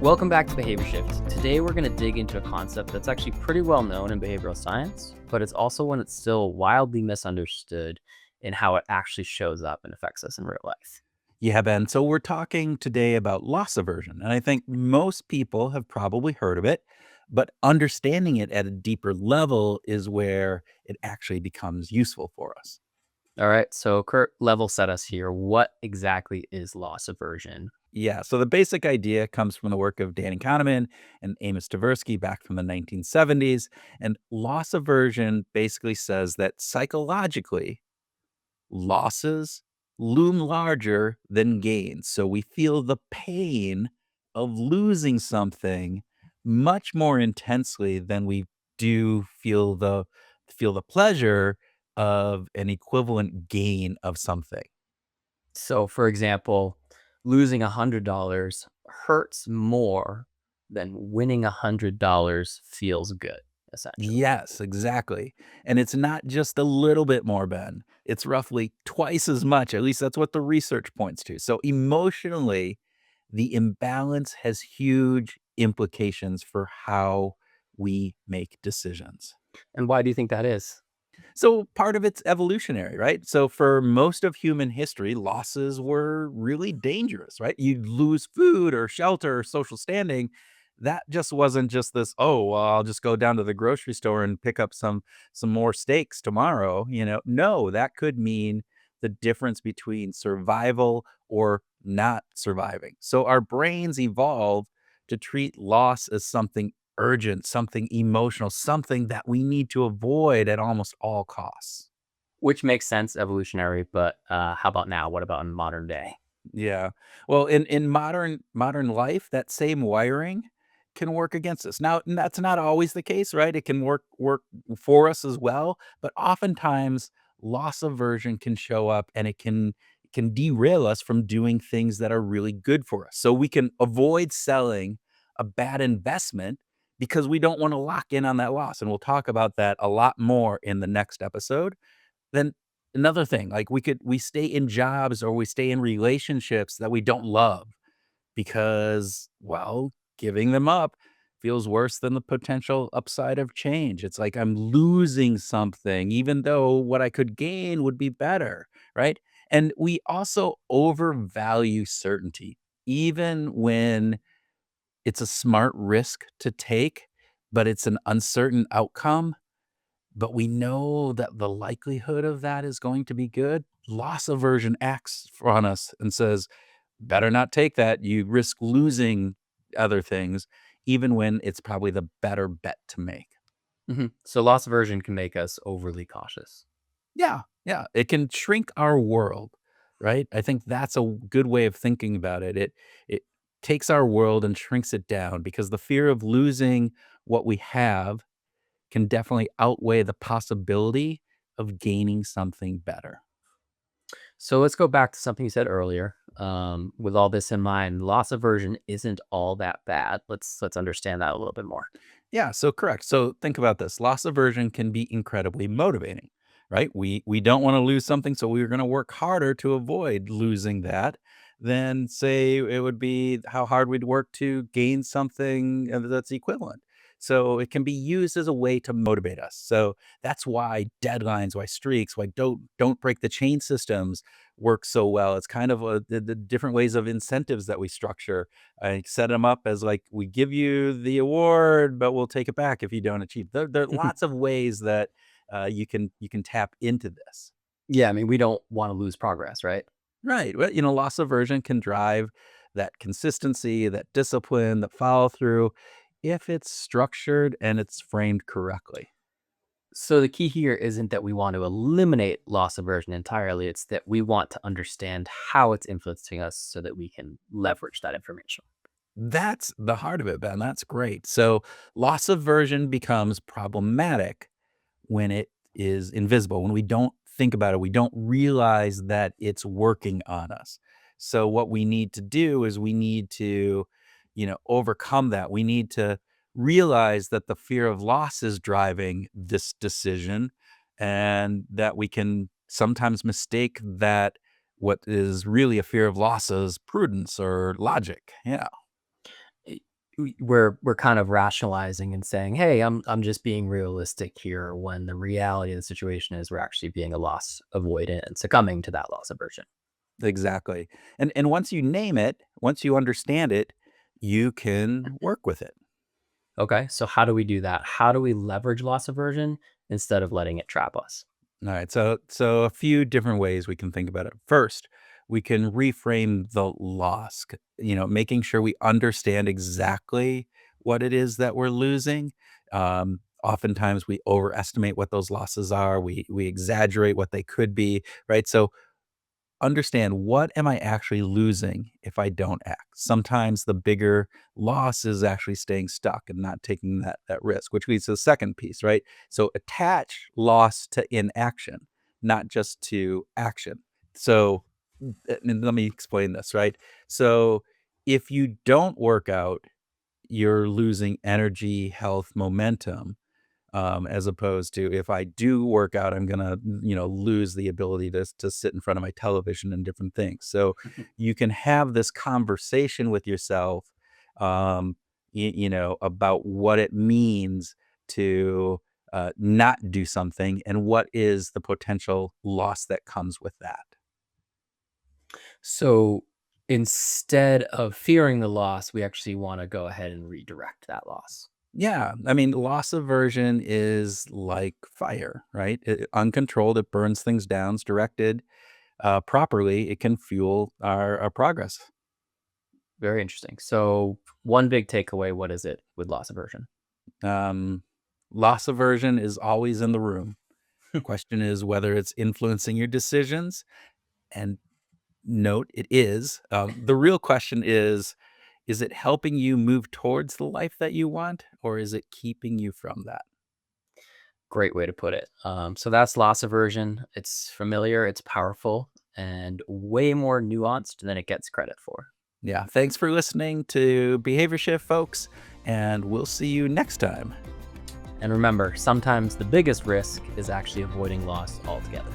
Welcome back to Behavior Shift. Today we're going to dig into a concept that's actually pretty well known in behavioral science, but it's also one that's still wildly misunderstood in how it actually shows up and affects us in real life. Yeah, Ben. So we're talking today about loss aversion. And I think most people have probably heard of it, but understanding it at a deeper level is where it actually becomes useful for us. All right, so Kurt, level set us here. What exactly is loss aversion? Yeah. So the basic idea comes from the work of Danny Kahneman and Amos Tversky back from the 1970s. And loss aversion basically says that psychologically, losses loom larger than gains. So we feel the pain of losing something much more intensely than we do feel the pleasure of an equivalent gain of something. So, for example, losing $100 hurts more than winning $100 feels good, essentially. Yes, exactly. And it's not just a little bit more, Ben. It's roughly twice as much. At least that's what the research points to. So emotionally, the imbalance has huge implications for how we make decisions. And why do you think that is? So part of it's evolutionary, right? So for most of human history, losses were really dangerous, right? You'd lose food or shelter or social standing. That just wasn't just this, oh, well, I'll just go down to the grocery store and pick up some more steaks tomorrow, No, that could mean the difference between survival or not surviving. So our brains evolved to treat loss as something urgent, something emotional, something that we need to avoid at almost all costs. Which makes sense evolutionary, but, how about now? What about in modern day? Yeah. Well, in modern life, that same wiring can work against us. Now, that's not always the case, right? It can work for us as well, but oftentimes loss aversion can show up and it can derail us from doing things that are really good for us. So we can avoid selling a bad investment because we don't want to lock in on that loss. And we'll talk about that a lot more in the next episode. Then another thing, like we stay in jobs or we stay in relationships that we don't love because, well, giving them up feels worse than the potential upside of change. It's like I'm losing something, even though what I could gain would be better, right? And we also overvalue certainty, even when it's a smart risk to take, but it's an uncertain outcome, but we know that the likelihood of that is going to be good. Loss aversion acts on us and says, better not take that. You risk losing other things, even when it's probably the better bet to make. Mhm. So loss aversion can make us overly cautious. Yeah. Yeah. It can shrink our world, right? I think that's a good way of thinking about it. It takes our world and shrinks it down because the fear of losing what we have can definitely outweigh the possibility of gaining something better. So let's go back to something you said earlier. With all this in mind, loss aversion isn't all that bad. Let's understand that a little bit more. Yeah, so correct. So think about this. Loss aversion can be incredibly motivating, right? We don't want to lose something, so we're going to work harder to avoid losing that than say it would be how hard we'd work to gain something that's equivalent. So it can be used as a way to motivate us. So that's why deadlines, why streaks, why don't break the chain systems work so well. It's kind of the different ways of incentives that we structure. I set them up as like, we give you the award, but we'll take it back if you don't achieve. There are lots of ways that you can tap into this. Yeah, I mean, we don't want to lose progress, right? Right. Well, loss aversion can drive that consistency, that discipline, that follow through if it's structured and it's framed correctly. So the key here isn't that we want to eliminate loss aversion entirely. It's that we want to understand how it's influencing us so that we can leverage that information. That's the heart of it, Ben. That's great. So loss aversion becomes problematic when it is invisible, when we don't think about it, we don't realize that it's working on us. So what we need to do is we need to, overcome that. We need to realize that the fear of loss is driving this decision and that we can sometimes mistake that what is really a fear of loss as prudence or logic. Yeah. we're kind of rationalizing and saying, "Hey, I'm just being realistic here," when the reality of the situation is we're actually being a loss avoidant and succumbing to that loss aversion. Exactly. And once you name it, once you understand it, you can work with it. Okay, so how do we do that? How do we leverage loss aversion instead of letting it trap us? All right. So a few different ways we can think about it. First, we can reframe the loss, making sure we understand exactly what it is that we're losing. Oftentimes we overestimate what those losses are. We exaggerate what they could be, right? So understand, what am I actually losing if I don't act? Sometimes the bigger loss is actually staying stuck and not taking that risk, which leads to the second piece, right? So attach loss to inaction, not just to action. So and let me explain this, right? So if you don't work out, you're losing energy, health, momentum, as opposed to, if I do work out, I'm gonna, lose the ability to sit in front of my television and different things. So you can have this conversation with yourself, about what it means to not do something and what is the potential loss that comes with that. So instead of fearing the loss, we actually want to go ahead and redirect that loss. Yeah, I mean, loss aversion is like fire, right? Uncontrolled, it burns things down. It's directed properly, it can fuel our progress. Very interesting. So one big takeaway, what is it with loss aversion? Um, Loss aversion is always in the room. Question is whether it's influencing your decisions, and note it is. The real question is it helping you move towards the life that you want, or is it keeping you from that? Great way to put it. So that's loss aversion. It's familiar, it's powerful, and way more nuanced than it gets credit for. Yeah, thanks for listening to Behavior Shift, folks, and we'll see you next time. And remember, sometimes the biggest risk is actually avoiding loss altogether.